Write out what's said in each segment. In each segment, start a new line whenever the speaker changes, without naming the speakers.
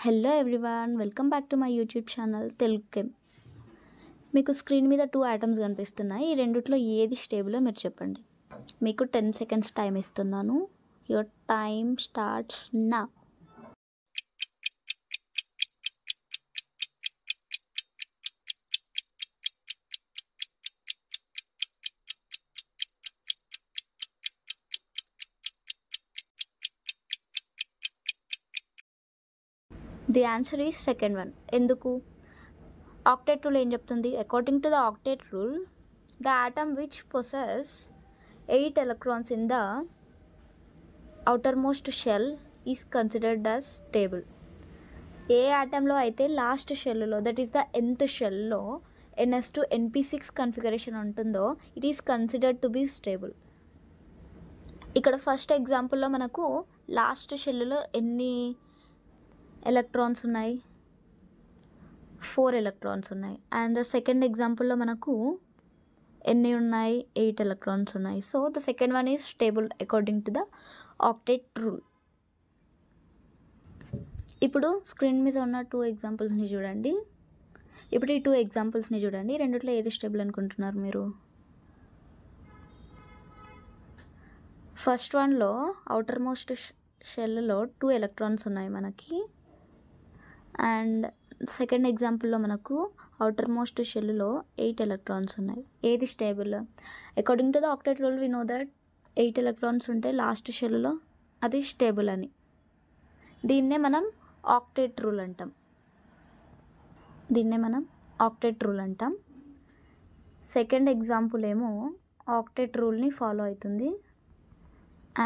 Hello everyone, welcome back to my YouTube channel Telugu కెమ్. మీకు screen మీద 2 ఐటమ్స్ కనిపిస్తున్నాయి. ఈ రెండిట్లో ఏది స్టేబులో మీరు చెప్పండి. మీకు 10 సెకండ్స్ టైం ఇస్తున్నాను. Your time starts now. The answer is second one. ఎందుకు? ఆక్టేట్ రూల్ ఏం చెప్తుంది? According to the octet rule, the atom which possess 8 electrons in the outermost shell is considered as stable. ఏ ఆటంలో అయితే last షెల్లో, that is the nth షెల్లో ns2 np6 configuration ఉంటుందో it is considered to be stable. ఇక్కడ first ఎగ్జాంపుల్లో మనకు last షెల్లో ఎన్ని ఎలక్ట్రాన్స్ ఉన్నాయి? 4 electrons ఉన్నాయి. అండ్ ద సెకండ్ ఎగ్జాంపుల్లో మనకు ఎన్ని ఉన్నాయి? 8 electrons ఉన్నాయి. So the second one is stable according to the octet rule. ఇప్పుడు స్క్రీన్ మీద ఉన్న 2 ఎగ్జాంపుల్స్ని చూడండి. ఇప్పుడు ఈ 2 ఎగ్జాంపుల్స్ని చూడండి. రెండిట్లో ఏది స్టేబుల్ అనుకుంటున్నారు మీరు? ఫస్ట్ వన్లో అవుటర్ మోస్ట్ షెల్లో 2 electrons ఉన్నాయి మనకి. అండ్ సెకండ్ ఎగ్జాంపుల్లో మనకు అవుటర్ మోస్ట్ షెల్లో 8 electrons ఉన్నాయి. ఏది stable? According to the octet rule we know that 8 electrons ఉంటే లాస్ట్ షెల్లో అది స్టేబుల్ అని. దీన్నే మనం ఆక్టేట్ రూల్ అంటాం. సెకండ్ ఎగ్జాంపుల్ ఏమో ఆక్టేట్ రూల్ని ఫాలో అవుతుంది.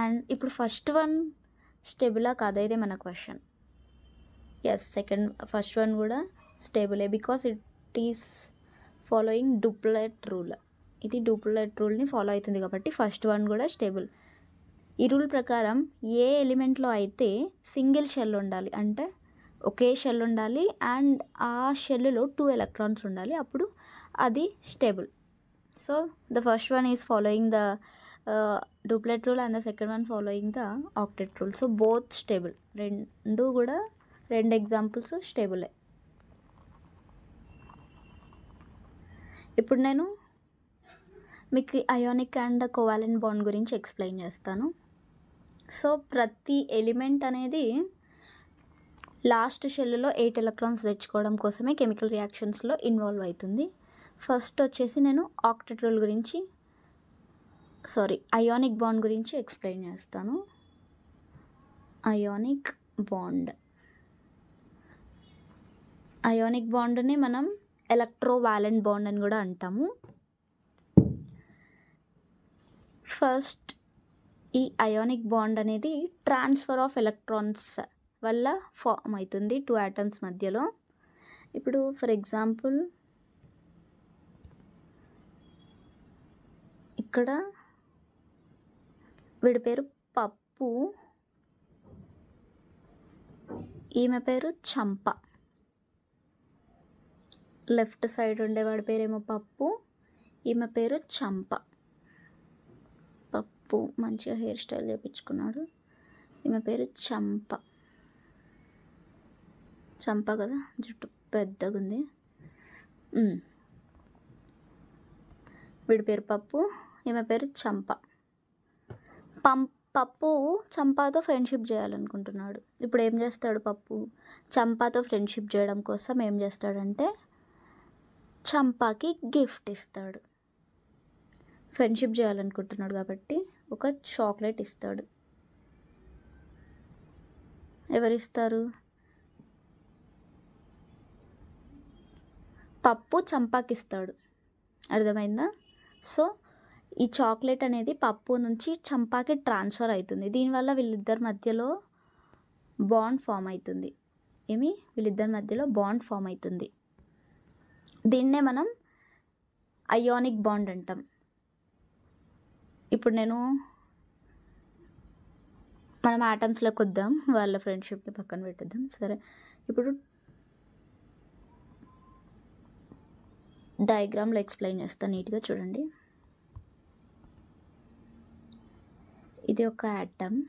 అండ్ ఇప్పుడు ఫస్ట్ వన్ స్టేబులా కాదా, ఇదే మన క్వశ్చన్. ఎస్, ఫస్ట్ వన్ కూడా స్టేబులే, because it is following duplet rule. ఇది డూప్లెట్ రూల్ని ఫాలో అవుతుంది కాబట్టి ఫస్ట్ వన్ కూడా స్టేబుల్. ఈ రూల్ ప్రకారం ఏ ఎలిమెంట్లో అయితే సింగిల్ షెల్ ఉండాలి, అంటే ఒకే షెల్ ఉండాలి అండ్ ఆ షెల్లో 2 electrons ఉండాలి, అప్పుడు అది stable. So the first one is following the duplet rule and the second one following the octet rule. So both stable. రెండు ఎగ్జాంపుల్స్ స్టేబులే. ఇప్పుడు నేను మీకు అయానిక్ అండ్ కోవాలెంట్ బాండ్ గురించి ఎక్స్ప్లెయిన్ చేస్తాను. సో ప్రతి ఎలిమెంట్ అనేది లాస్ట్ షెల్లో 8 electrons తెచ్చుకోవడం కోసమే కెమికల్ రియాక్షన్స్లో ఇన్వాల్వ్ అవుతుంది. ఫస్ట్ వచ్చేసి నేను అయానిక్ బాండ్ గురించి ఎక్స్ప్లెయిన్ చేస్తాను. అయానిక్ బాండ్ని మనం ఎలక్ట్రోవాలెంట్ బాండ్ అని కూడా అంటాము. ఫస్ట్ ఈ అయానిక్ బాండ్ అనేది ట్రాన్స్ఫర్ ఆఫ్ ఎలక్ట్రాన్స్ వల్ల ఫామ్ అవుతుంది 2 atoms మధ్యలో. ఇప్పుడు ఫర్ ఎగ్జాంపుల్ ఇక్కడ వీడి పేరు పప్పు, ఈమె పేరు చంప. లెఫ్ట్ సైడ్ ఉండేవాడి పేరేమో పప్పు, ఈమె పేరు చంప. పప్పు మంచిగా హెయిర్ స్టైల్ చేయించుకున్నాడు. ఈమె పేరు చంప కదా, జుట్టు పెద్దగా ఉంది. వీడి పేరు పప్పు, ఈమె పేరు చంప. పప్పు చంపాతో ఫ్రెండ్షిప్ చేయాలనుకుంటున్నాడు. ఇప్పుడు ఏం చేస్తాడు? పప్పు చంపాతో ఫ్రెండ్షిప్ చేయడం కోసం ఏం చేస్తాడంటే చంపాకి గిఫ్ట్ ఇస్తాడు. ఫ్రెండ్షిప్ చేయాలనుకుంటున్నాడు కాబట్టి ఒక చాక్లెట్ ఇస్తాడు. ఎవరిస్తారు? పప్పు చంపాకి ఇస్తాడు. అర్థమైందా? సో ఈ చాక్లెట్ అనేది పప్పు నుంచి చంపాకి ట్రాన్స్ఫర్ అవుతుంది. దీనివల్ల వీళ్ళిద్దరి మధ్యలో బాండ్ ఫామ్ అవుతుంది. దీన్నే మనం అయానిక్ బాండ్ అంటాం. ఇప్పుడు మనం ఆటమ్స్లోకి వద్దాం, వాళ్ళ ఫ్రెండ్షిప్ని పక్కన పెట్టేద్దాం. సరే, ఇప్పుడు డయాగ్రామ్లో ఎక్స్ప్లెయిన్ చేస్తాను, నీట్గా చూడండి. ఇది ఒక ఆటమ్,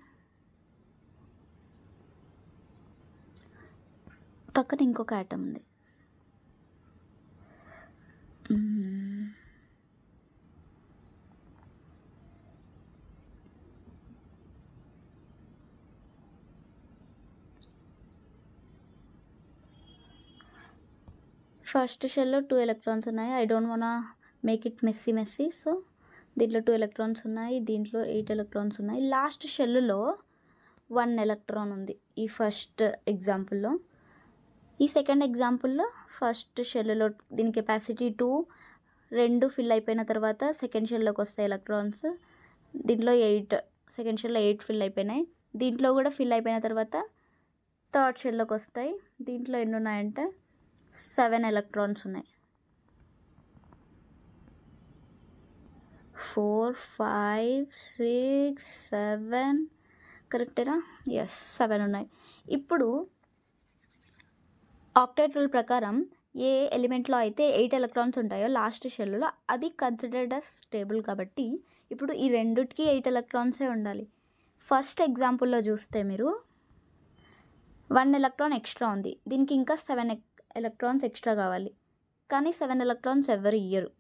పక్కన ఇంకొక ఆటమ్ ఉంది. ఫస్ట్ షెల్లో 2 ఎలక్ట్రాన్స్ ఉన్నాయి. I don't want make it messy. So దీంట్లో 2 ఎలక్ట్రాన్స్ ఉన్నాయి, దీంట్లో 8 ఎలక్ట్రాన్స్ ఉన్నాయి. లాస్ట్ షెల్లో 1 ఎలక్ట్రాన్ ఉంది ఈ ఫస్ట్ ఎగ్జాంపుల్లో. ఈ సెకండ్ ఎగ్జాంపుల్లో ఫస్ట్ షెల్లో దీని కెపాసిటీ 2, 2 ఫిల్ అయిపోయిన తర్వాత సెకండ్ షెల్లోకి వస్తాయి ఎలక్ట్రాన్స్. దీంట్లో 8, సెకండ్ షెల్లో 8 ఫిల్ అయిపోయినాయి. దీంట్లో కూడా ఫిల్ అయిపోయిన తర్వాత థర్డ్ షెల్లోకి వస్తాయి. దీంట్లో ఎన్ని ఉన్నాయంటే 7 ఎలక్ట్రాన్స్ ఉన్నాయి. 4, 5, 6, 7 కరెక్టేనా? ఎస్, 7 ఉన్నాయి. ఇప్పుడు ఆక్టేట్ రూల్ ప్రకారం ఏ ఎలిమెంట్లో అయితే 8 ఎలక్ట్రాన్స్ ఉంటాయో లాస్ట్ షెల్లో అది కన్సిడర్డ్ అస్ స్టేబుల్. కాబట్టి ఇప్పుడు ఈ రెండిటికి 8 ఎలక్ట్రాన్సే ఉండాలి. ఫస్ట్ ఎగ్జాంపుల్లో చూస్తే మీరు 1 ఎలక్ట్రాన్ ఎక్స్ట్రా ఉంది, దీనికి ఇంకా 7 ఎలక్ట్రాన్స్ ఎక్స్ట్రా కావాలి. కానీ 7 ఎలక్ట్రాన్స్ ఎవరు ఇయ్యరు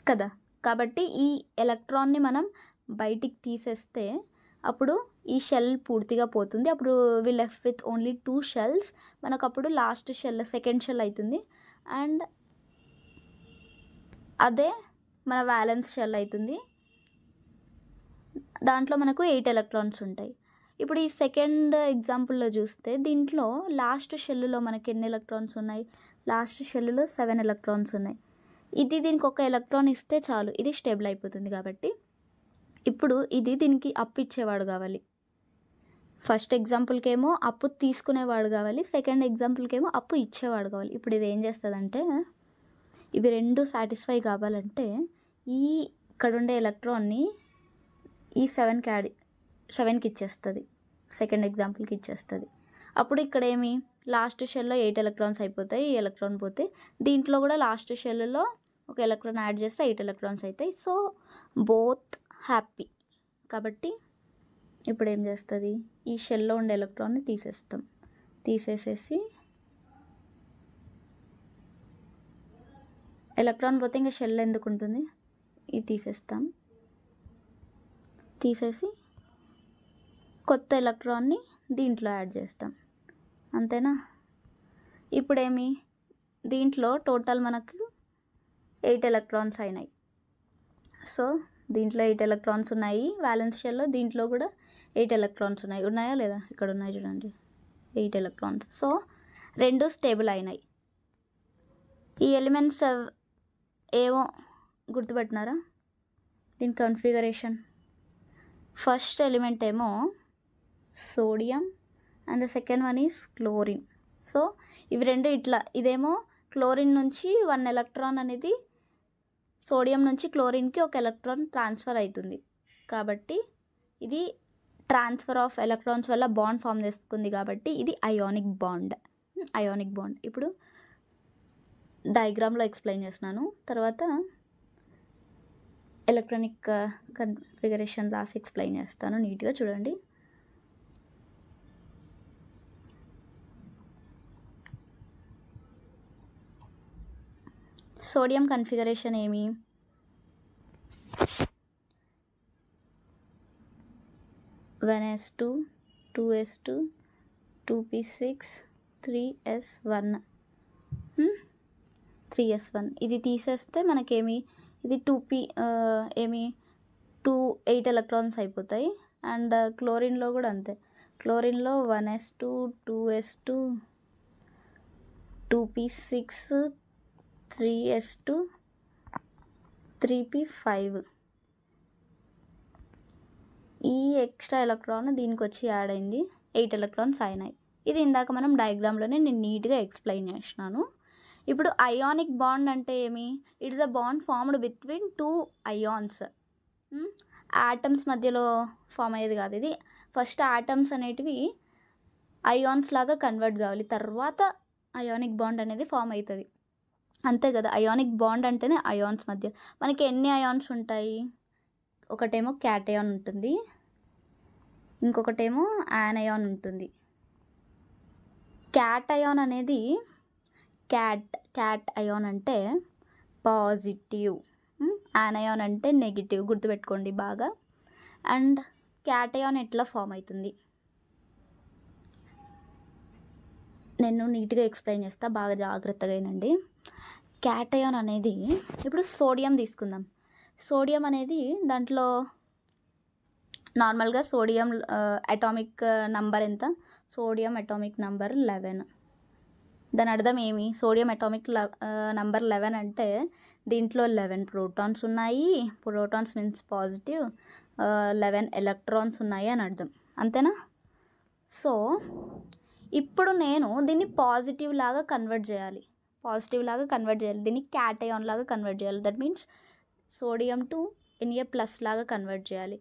కదా. కాబట్టి ఈ ఎలక్ట్రాన్ని మనం బయటికి తీసేస్తే అప్పుడు ఈ షెల్ పూర్తిగా పోతుంది. అప్పుడు వి లెఫ్ట్ విత్ ఓన్లీ 2 షెల్స్. మనకు అప్పుడు లాస్ట్ షెల్ సెకండ్ షెల్ అవుతుంది. అండ్ అదే మన వ్యాలెన్స్ షెల్ అవుతుంది. దాంట్లో మనకు 8 ఎలక్ట్రాన్స్ ఉంటాయి. ఇప్పుడు ఈ సెకండ్ ఎగ్జాంపుల్లో చూస్తే దీంట్లో లాస్ట్ షెల్లో మనకి ఎన్ని ఎలక్ట్రాన్స్ ఉన్నాయి? లాస్ట్ షెల్లో 7 ఎలక్ట్రాన్స్ ఉన్నాయి. దీనికి ఒక ఎలక్ట్రాన్ ఇస్తే చాలు, ఇది స్టేబుల్ అయిపోతుంది. కాబట్టి ఇప్పుడు దీనికి అప్పు ఇచ్చేవాడు కావాలి. ఫస్ట్ ఎగ్జాంపుల్కి ఏమో అప్పు తీసుకునేవాడు కావాలి, సెకండ్ ఎగ్జాంపుల్కి ఏమో అప్పు ఇచ్చేవాడు కావాలి. ఇప్పుడు ఇది ఏం చేస్తుందంటే ఇవి రెండు సాటిస్ఫై కావాలంటే ఇక్కడ ఉండే ఎలక్ట్రాన్ని ఈ 7కి ఇచ్చేస్తుంది, సెకండ్ ఎగ్జాంపుల్కి ఇచ్చేస్తుంది. అప్పుడు ఇక్కడ ఏమి లాస్ట్ షెల్లో 8 ఎలక్ట్రాన్స్ అయిపోతాయి. ఈ ఎలక్ట్రాన్ పోతే దీంట్లో కూడా లాస్ట్ షెల్లో ఒక ఎలక్ట్రాన్ యాడ్ చేస్తే 8 ఎలక్ట్రాన్స్ అవుతాయి. So both happy. కాబట్టి ఇప్పుడు ఏం చేస్తుంది, ఈ షెల్లో ఉండే ఎలక్ట్రాన్ని తీసేస్తాం. తీసేసేసి ఎలక్ట్రాన్ పోతే ఇంకా షెల్ ఎందుకు ఉంటుంది, ఇది తీసేస్తాం. తీసేసి కొత్త ఎలక్ట్రాన్ని దీంట్లో యాడ్ చేస్తాం. అంతేనా? ఇప్పుడేమి దీంట్లో టోటల్ మనకు 8 ఎలక్ట్రాన్స్ అయినాయి. సో దీంట్లో 8 ఎలక్ట్రాన్స్ ఉన్నాయి వ్యాలెన్స్ షెల్లో, దీంట్లో కూడా 8 ఎలక్ట్రాన్స్ ఉన్నాయా లేదా? ఇక్కడ ఉన్నాయి చూడండి, 8 ఎలక్ట్రాన్స్. సో రెండు స్టేబుల్ అయినాయి. ఈ ఎలిమెంట్స్ ఏవో గుర్తుపెట్టినారా? దీని కన్ఫిగరేషన్ ఫస్ట్ ఎలిమెంట్ ఏమో sodium and the second one is chlorine. So ఇవి రెండు ఇట్లా, ఇదేమో క్లోరిన్ నుంచి 1 ఎలక్ట్రాన్ అనేది సోడియం నుంచి క్లోరిన్కి ఒక ఎలక్ట్రాన్ ట్రాన్స్ఫర్ అవుతుంది. కాబట్టి ఇది ట్రాన్స్ఫర్ ఆఫ్ ఎలక్ట్రాన్స్ వల్ల బాండ్ ఫామ్ చేసుకుంది. కాబట్టి ఇది అయానిక్ బాండ్. ఇప్పుడు డయాగ్రామ్లో ఎక్స్ప్లెయిన్ చేస్తున్నాను, తర్వాత ఎలక్ట్రానిక్ కన్ఫిగరేషన్ రాసి ఎక్స్ప్లెయిన్ చేస్తాను. నీట్గా చూడండి. సోడియం కన్ఫిగరేషన్ ఏమి? (1s2, 2s2, 2p6, 3s1, 3s1). ఇది తీసేస్తే మనకేమి, ఇది 8 ఎలక్ట్రాన్స్ అయిపోతాయి. అండ్ క్లోరిన్లో కూడా అంతే. క్లోరిన్లో 1s2, 2s2, 2p6, 3s2, 3p5. ఈ ఎక్స్ట్రా ఎలక్ట్రాన్ దీనికి వచ్చి యాడ్ అయింది, 8 ఎలక్ట్రాన్స్ అయినాయి. ఇది ఇందాక మనం డయాగ్రామ్లోనే నేను నీట్గా ఎక్స్ప్లెయిన్ చేసినాను. ఇప్పుడు అయానిక్ బాండ్ అంటే ఏమి? It's a bond formed between 2 ions. Atoms మధ్యలో ఫామ్ అయ్యేది కాదు ఇది. ఫస్ట్ ఆటమ్స్ అనేటివి అయాన్స్ లాగా కన్వర్ట్ కావాలి, తర్వాత అయానిక్ బాండ్ అనేది ఫామ్ అవుతుంది. అంతే కదా. అయానిక్ బాండ్ అంటేనే అయాన్స్ మధ్య. మనకి ఎన్ని అయాన్స్ ఉంటాయి? ఒకటేమో క్యాటయాన్ ఉంటుంది, ఇంకొకటేమో యానయాన్ ఉంటుంది. క్యాటయాన్ అనేది క్యాట్ అయాన్ అంటే పాజిటివ్, యానయాన్ అంటే నెగిటివ్, గుర్తుపెట్టుకోండి బాగా. అండ్ క్యాటయాన్ ఎట్లా ఫామ్ అవుతుంది నేను నీట్గా ఎక్స్ప్లెయిన్ చేస్తా, బాగా జాగ్రత్తగా వినండి. క్యాటయాన్ అనేది, ఇప్పుడు సోడియం తీసుకుందాం. సోడియం అనేది దాంట్లో నార్మల్గా సోడియం అటామిక్ నంబర్ ఎంత? Sodium atomic number 11. దాని అర్థం ఏమి? సోడియం అటామిక్ నంబర్ 11 అంటే దీంట్లో 11 ప్రోటాన్స్ ఉన్నాయి. ప్రోటాన్స్ మీన్స్ పాజిటివ్, 11 ఎలక్ట్రాన్స్ ఉన్నాయి అని అర్థం, అంతేనా? సో ఇప్పుడు నేను దీన్ని పాజిటివ్ లాగా కన్వర్ట్ చేయాలి, దీన్ని క్యాటయాన్ లాగా కన్వర్ట్ చేయాలి. That means sodium to Na+ లాగా కన్వర్ట్ చేయాలి.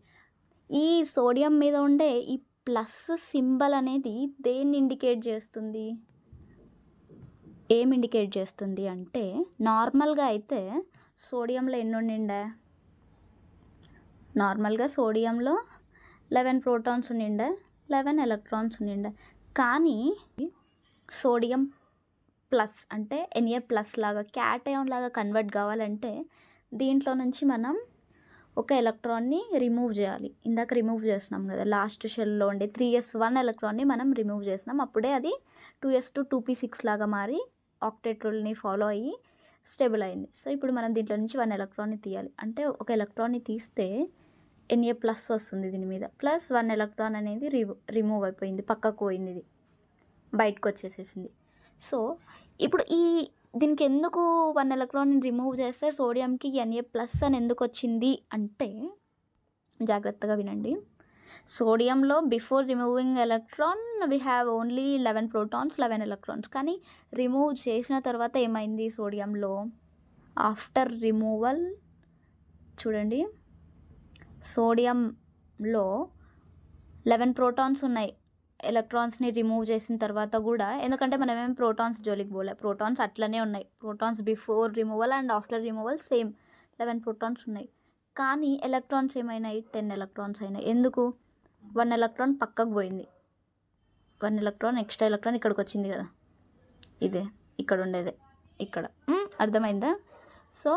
ఈ సోడియం మీద ఉండే ఈ ప్లస్ సింబల్ అనేది దేన్ని ఇండికేట్ చేస్తుంది? ఏం ఇండికేట్ చేస్తుంది అంటే, నార్మల్గా అయితే సోడియంలో ఎన్ని ఉండిండే? నార్మల్గా సోడియంలో 11 ప్రోటాన్స్ ఉండిండే, 11 ఎలక్ట్రాన్స్ ఉండిండే. కానీ సోడియం ప్లస్ అంటే Na+ లాగా క్యాటయాన్ లాగా కన్వర్ట్ కావాలంటే దీంట్లో నుంచి మనం ఒక ఎలక్ట్రాన్ని రిమూవ్ చేయాలి. ఇందాక రిమూవ్ చేసినాం కదా, లాస్ట్ షెల్లో ఉండే 3s1 ఎలక్ట్రాన్ని మనం రిమూవ్ చేసినాం. అప్పుడే అది 2s2 2p6 లాగా మారి ఆక్టేట్ రూల్ని ఫాలో అయ్యి స్టేబుల్ అయింది. సో ఇప్పుడు మనం దీంట్లో నుంచి 1 ఎలక్ట్రాన్ని తీయాలి. అంటే ఒక ఎలక్ట్రాన్ని తీస్తే Na+ వస్తుంది దీని మీద, ప్లస్ 1 ఎలక్ట్రాన్ అనేది రిమూవ్ అయిపోయింది, పక్కకు పోయింది, ఇది బయటకు వచ్చేసేసింది. సో ఇప్పుడు దీనికి ఎందుకు 1 ఎలక్ట్రాన్ రిమూవ్ చేస్తే సోడియంకి Na+ అని ఎందుకు వచ్చింది అంటే, జాగ్రత్తగా వినండి. సోడియంలో before removing electron we have only 11 protons 11 electrons. కానీ రిమూవ్ చేసిన తర్వాత ఏమైంది సోడియంలో? ఆఫ్టర్ రిమూవల్ చూడండి, సోడియంలో 11 ప్రోటాన్స్ ఉన్నాయి ఎలక్ట్రాన్స్ని రిమూవ్ చేసిన తర్వాత కూడా. ఎందుకంటే మనం ఏం ప్రోటాన్స్ జోలికి పోలే, ప్రోటాన్స్ అట్లనే ఉన్నాయి. Protons before removal and after removal same 11 protons ఉన్నాయి. కానీ ఎలక్ట్రాన్స్ ఏమైనాయి? 10 ఎలక్ట్రాన్స్ అయినాయి. ఎందుకు? 1 ఎలక్ట్రాన్ పక్కకు పోయింది, 1 ఎలక్ట్రాన్ ఎక్స్ట్రా ఎలక్ట్రాన్ ఇక్కడికి వచ్చింది కదా, ఇదే ఇక్కడ ఉండేదే ఇక్కడ. అర్థమైందా? సో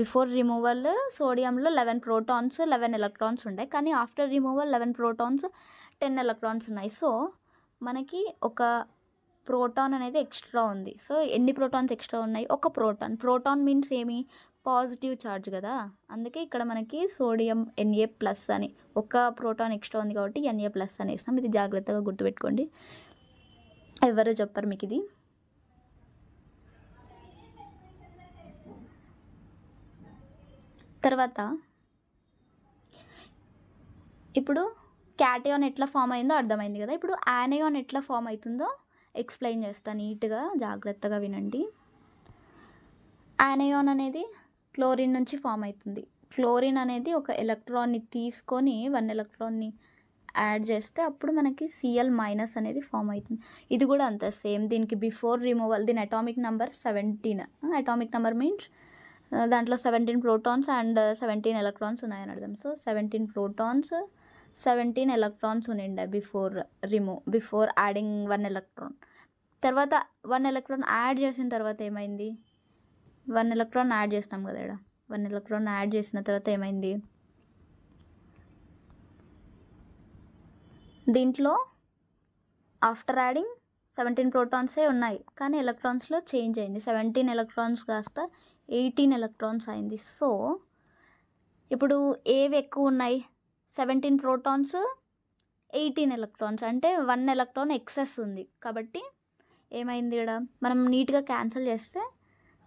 బిఫోర్ రిమూవల్ సోడియంలో 11 ప్రోటాన్స్ 11 ఎలక్ట్రాన్స్ ఉండే, కానీ ఆఫ్టర్ రిమూవల్ 11 ప్రోటాన్స్ 10 ఎలక్ట్రాన్స్ ఉన్నాయి. సో మనకి ఒక ప్రోటాన్ అనేది ఎక్స్ట్రా ఉంది. సో ఎన్ని ప్రోటాన్స్ ఎక్స్ట్రా ఉన్నాయి? ఒక ప్రోటాన్ మీన్స్ ఏమి? పాజిటివ్ ఛార్జ్ కదా. అందుకే ఇక్కడ మనకి సోడియం Na+ అని, ఒక ప్రోటాన్ ఎక్స్ట్రా ఉంది కాబట్టి Na+ అని వేసినాం. ఇది జాగ్రత్తగా గుర్తుపెట్టుకోండి, ఎవరు చెప్పరు మీకు ఇది. తర్వాత ఇప్పుడు క్యాటయాన్ ఎట్లా ఫామ్ అయిందో అర్థమైంది కదా. ఇప్పుడు యానయాన్ ఎట్లా ఫామ్ అవుతుందో ఎక్స్ప్లెయిన్ చేస్తాను, నీట్గా జాగ్రత్తగా వినండి. యానయాన్ అనేది క్లోరిన్ నుంచి ఫామ్ అవుతుంది. క్లోరిన్ అనేది ఒక ఎలక్ట్రాన్ని తీసుకొని 1 ఎలక్ట్రాన్ని యాడ్ చేస్తే అప్పుడు మనకి Cl- అనేది ఫామ్ అవుతుంది. ఇది కూడా అంతే సేమ్. దీనికి బిఫోర్ రిమూవల్ దీని atomic number 17. Atomic number means దాంట్లో 17 ప్రోటాన్స్ అండ్ 17 ఎలక్ట్రాన్స్ ఉన్నాయని అర్థం. సో 17 ప్రోటాన్స్ 17 ఎలక్ట్రాన్స్ ఉండే బిఫోర్ యాడింగ్ 1 ఎలక్ట్రాన్. తర్వాత 1 ఎలక్ట్రాన్ యాడ్ చేసిన తర్వాత ఏమైంది? 1 ఎలక్ట్రాన్ యాడ్ చేసినాం కదా ఇక్కడ. 1 ఎలక్ట్రాన్ యాడ్ చేసిన తర్వాత ఏమైంది? దీంట్లో ఆఫ్టర్ యాడింగ్ 17 ప్రోటాన్సే ఉన్నాయి, కానీ ఎలక్ట్రాన్స్లో చేంజ్ అయింది. 17 ఎలక్ట్రాన్స్ కాస్త 18 ఎలక్ట్రాన్స్ అయింది. సో ఇప్పుడు ఏవి ఎక్కువ ఉన్నాయి? 17 ప్రోటాన్స్ 18 ఎలక్ట్రాన్స్, అంటే 1 ఎలక్ట్రాన్ ఎక్సెస్ ఉంది. కాబట్టి ఏమైంది ఇక్కడ? మనం నీట్గా క్యాన్సిల్ చేస్తే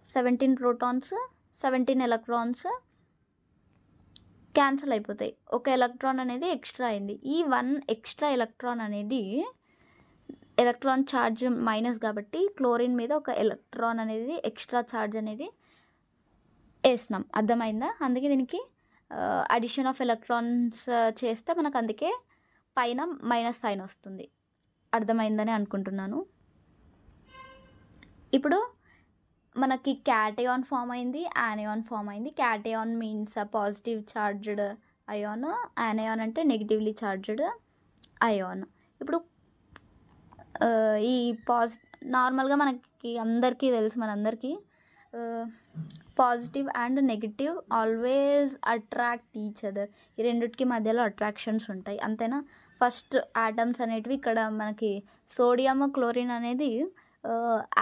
17 ప్రోటాన్స్ 17 ఎలక్ట్రాన్స్ క్యాన్సిల్ అయిపోతాయి, ఒక ఎలక్ట్రాన్ అనేది ఎక్స్ట్రా అయింది. ఈ 1 ఎక్స్ట్రా ఎలక్ట్రాన్ అనేది ఎలక్ట్రాన్ ఛార్జ్ మైనస్ కాబట్టి క్లోరిన్ మీద ఒక ఎలక్ట్రాన్ అనేది ఎక్స్ట్రా ఛార్జ్ అనేది వేసినాం. అర్థమైందా? అందుకే దీనికి అడిషన్ ఆఫ్ ఎలక్ట్రాన్స్ చేస్తే మనకు అందుకే పైన మైనస్ సైన్ వస్తుంది. అర్థమైందని అనుకుంటున్నాను. ఇప్పుడు మనకి క్యాటయాన్ ఫామ్ అయింది, యానయాన్ ఫామ్ అయింది. Cation means positive charged ion, anion అంటే నెగిటివ్లీ ఛార్జ్డ్ అయాన్. ఇప్పుడు ఈ నార్మల్గా మనకి అందరికీ తెలుసు, మనందరికీ positive and negative always attract each other. ఈ రెండిటికి మధ్యలో అట్రాక్షన్స్ ఉంటాయి, అంతేనా. ఫస్ట్ ఆటమ్స్ అనేటివి ఇక్కడ మనకి సోడియం క్లోరిన్ అనేది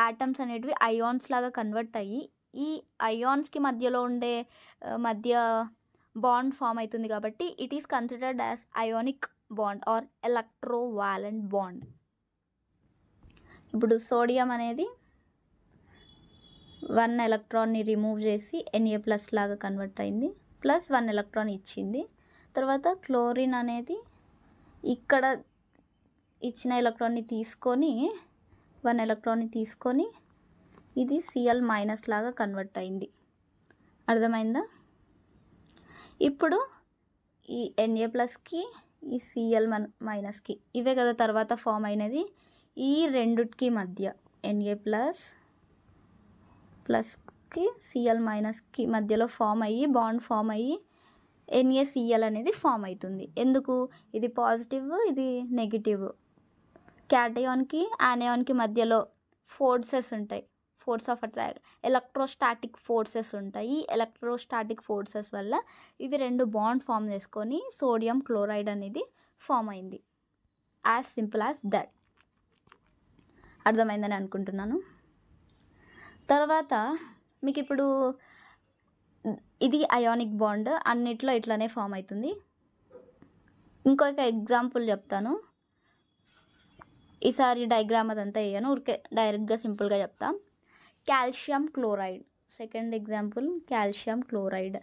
ఆటమ్స్ అనేటివి అయాన్స్ లాగా కన్వర్ట్ అయ్యి ఈ అయాన్స్కి మధ్యలో ఉండే మధ్య బాండ్ ఫామ్ అవుతుంది కాబట్టి it is considered as ionic bond or electrovalent bond. ఇప్పుడు సోడియం అనేది 1 ఎలక్ట్రాన్ని రిమూవ్ చేసి Na+ లాగా కన్వర్ట్ అయింది, ప్లస్ 1 ఎలక్ట్రాన్ ఇచ్చింది. తర్వాత క్లోరిన్ అనేది ఇక్కడ ఇచ్చిన ఎలక్ట్రాన్ని తీసుకొని 1 ఎలక్ట్రాన్ని తీసుకొని ఇది Cl- లాగా కన్వర్ట్ అయింది. అర్థమైందా? ఇప్పుడు ఈ Na+కి ఈ Cl- ఇవే కదా తర్వాత ఫామ్ అయినది. ఈ రెండుకి మధ్య Na++కి Cl- మధ్యలో ఫామ్ అయ్యి బాండ్ ఫామ్ అయ్యి NaCl అనేది ఫామ్ అవుతుంది. ఎందుకు? ఇది పాజిటివ్, ఇది నెగిటివ్. క్యాటయాన్కి యానయాన్కి మధ్యలో ఫోర్సెస్ ఉంటాయి, ఫోర్స్ ఆఫ్ ఎలక్ట్రోస్టాటిక్ ఫోర్సెస్ ఉంటాయి. ఈ ఎలక్ట్రోస్టాటిక్ ఫోర్సెస్ వల్ల ఇవి రెండు బాండ్ ఫామ్ చేసుకొని సోడియం క్లోరైడ్ అనేది ఫామ్ అయింది. As simple as that. అర్థమైందని అనుకుంటున్నాను. తర్వాత మీకు ఇప్పుడు ఇది అయానిక్ బాండ్ అన్నిట్లో ఇట్లానే ఫామ్ అవుతుంది. ఇంకొక ఎగ్జాంపుల్ చెప్తాను. ఈసారి డయాగ్రామ్ అదంతా వేయను, ఊరికే డైరెక్ట్గా సింపుల్గా చెప్తాం. Calcium chloride. Second example calcium chloride.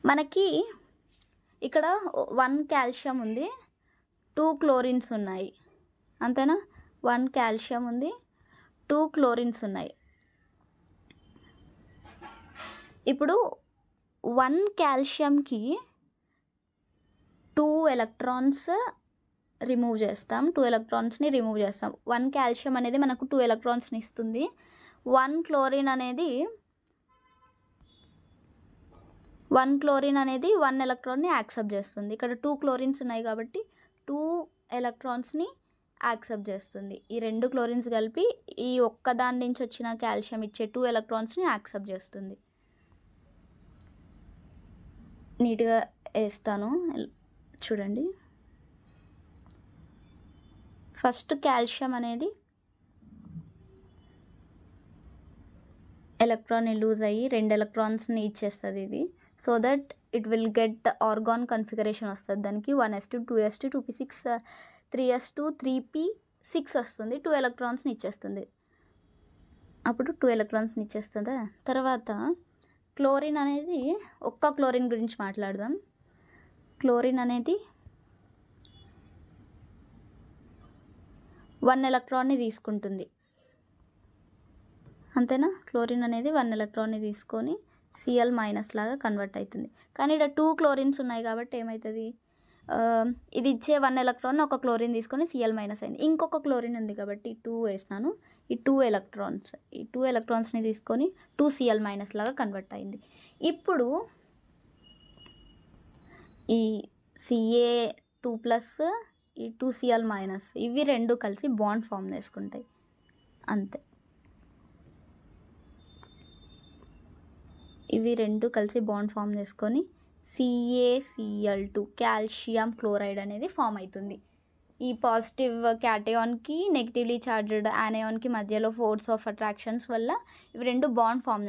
మనకి ఇక్కడ 1 కాల్షియం ఉంది, 2 క్లోరిన్స్ ఉన్నాయి, అంతేనా. 1 కాల్షియం ఉంది, 2 క్లోరిన్స్ ఉన్నాయి. ఇప్పుడు 1 కాల్షియంకి 2 ఎలక్ట్రాన్స్ రిమూవ్ చేస్తాం, 2 ఎలక్ట్రాన్స్ని రిమూవ్ చేస్తాం. 1 కాల్షియం అనేది మనకు 2 ఎలక్ట్రాన్స్ని ఇస్తుంది. 1 క్లోరిన్ అనేది 1 ఎలక్ట్రాన్ని యాక్సెప్ట్ చేస్తుంది. ఇక్కడ 2 క్లోరిన్స్ ఉన్నాయి కాబట్టి 2 ఎలక్ట్రాన్స్ని యాక్సెప్ట్ చేస్తుంది. ఈ 2 క్లోరిన్స్ కలిపి ఈ ఒక్కదాని నుంచి వచ్చిన కాల్షియం ఇచ్చే 2 ఎలక్ట్రాన్స్ని యాక్సెప్ట్ చేస్తుంది. నీట్గా వేస్తాను చూడండి. ఫస్ట్ కాల్షియం అనేది ఎలక్ట్రాన్ని లూజ్ అయ్యి 2 ఎలక్ట్రాన్స్ని ఇచ్చేస్తుంది ఇది. So that it will get organ configuration వస్తుంది. దానికి 1s2 2s2 2p6 3s2 3p6 వస్తుంది. 2 ఎలక్ట్రాన్స్ని ఇచ్చేస్తుంది. అప్పుడు 2 ఎలక్ట్రాన్స్ని ఇచ్చేస్తుందా. తర్వాత క్లోరిన్ అనేది ఒక్క క్లోరిన్ గురించి మాట్లాడదాం. క్లోరిన్ అనేది 1 ఎలక్ట్రాన్ని తీసుకుంటుంది, అంతేనా. క్లోరిన్ అనేది 1 ఎలక్ట్రాన్ని తీసుకొని Cl- లాగా కన్వర్ట్ అవుతుంది. కానీ ఇక్కడ 2 క్లోరిన్స్ ఉన్నాయి కాబట్టి ఏమవుతుంది, ఇది ఇచ్చే 1 ఎలక్ట్రాన్ ఒక క్లోరిన్ తీసుకొని Cl- అయింది. ఇంకొక క్లోరిన్ ఉంది కాబట్టి 2 వేసినాను. ఈ 2 ఎలక్ట్రాన్స్ని తీసుకొని 2 Cl- లాగా కన్వర్ట్ అయింది. ఇప్పుడు ఈ Ca2+ ఈ 2 Cl- ఇవి రెండు కలిసి బాండ్ ఫామ్ చేసుకుంటాయి, అంతే. ఇవి రెండు కలిసి బాండ్ ఫామ్ చేసుకొని CaCl2 కాల్షియం క్లోరైడ్ అనేది ఫామ్ అవుతుంది. ఈ పాజిటివ్ క్యాటయాన్కి నెగిటివ్లీ చార్జ్డ్ యానయాన్కి మధ్యలో ఫోర్స్ ఆఫ్ అట్రాక్షన్స్ వల్ల ఇవి రెండు బాండ్ ఫామ్